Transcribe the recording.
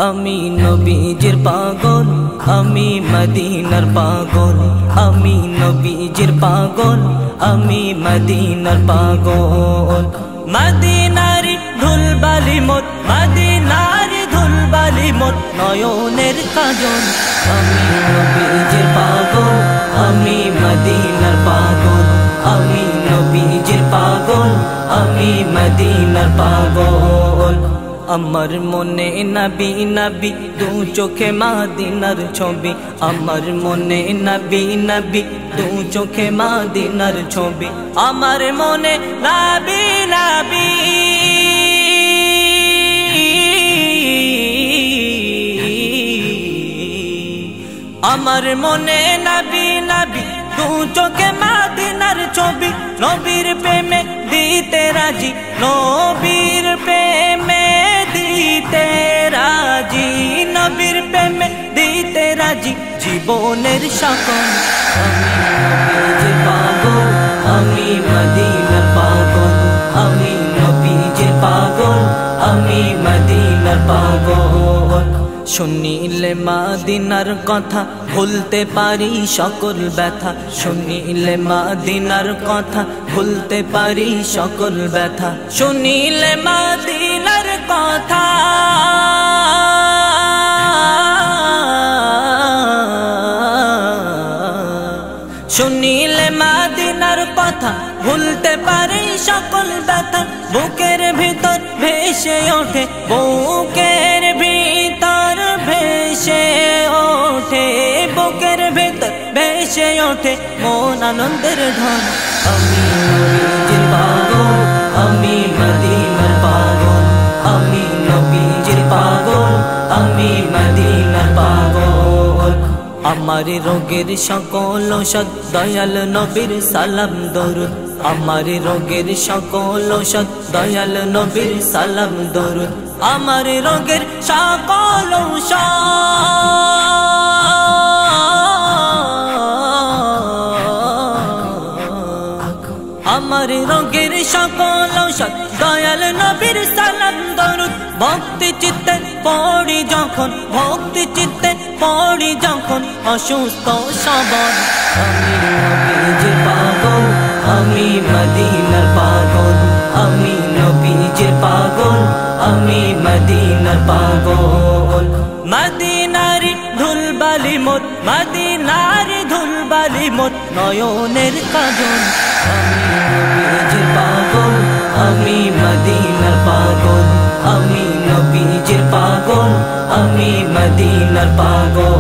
আমি নবীজির পাগল, আমি মদিনার পাগল, আমি নবীজির পাগল, আমি মদিনার পাগল। মদিনার ধুলবালি মোর, মদিনার ধুলবালি মোর নয়নের কাজল। আমি নবীজির পাগল, আমি মদিনার পাগল, আমি নবীজির পাগল, আমি মদিনার পাগল। আমার মনে নবী নবী দু চোখে মদিনার ছবি, আমার মনে নবী নবী দু চোখে মদিনার ছবি, আমার মনে নবী নবী আমার মনে নবী নবী দু চোখে মদিনার ছবি। নবীর প্রেমে দিতে রাজি, নবীর প্রেমে দিতে রাজি, নবীর প্রেমে দিতে রাজি জীবনের সকল। আমি নবীজির পাগল, আমি মদিনার পাগল, আমি নবীজির পাগল, আমি মদিনার পাগল। শুনিলে মদিনার কথা ভুলতে পারি সকল ব্যথা, শুনিলে মদিনার কথা ভুলতে পারি সকল ব্যথা, শুনিলে মদিনার কথা শুনিলে মদিনার কথা ভুলতে পারি সকল ব্যথা। বুকের ভিতর ভেসে ওঠে, বুকের ভিতর ভেসে ওঠে, বুকের ভিতর ভেসে ওঠে মন আনন্দের ঢল। আমি নবীজির পাগল, আমি মদিনার পাগল, আমি নবীজির পাগল, আমি মদিনার পাগল। আমার রোগের সকল ঔষধ দয়াল নবীর সালাম দরুদ, আমার রোগের সকল ঔষধ দয়াল নবীর সালাম দরুদ, আমার রোগের সকল ঔষধ আমার রোগের সকল ঔষধ দয়াল নবীর সালাম দরুদ। ভক্তি চিত্তে পড়ি যখন, ভক্তি চিত্তে পড়ি যখন অসুস্থ সবল। আমি নবীজির পাগল, আমি মদিনার পাগল, আমি নবীজির পাগল, আমি মদিনার পাগল। মদিনার ধুলবালি মোর, মদিনার ধুলবালি মোর নয়নের কাজল। আমি নবীজির পাগল, আমি মদিনার পাগল, আমি নবীজির পাগল, আমি মদিনার পাগল।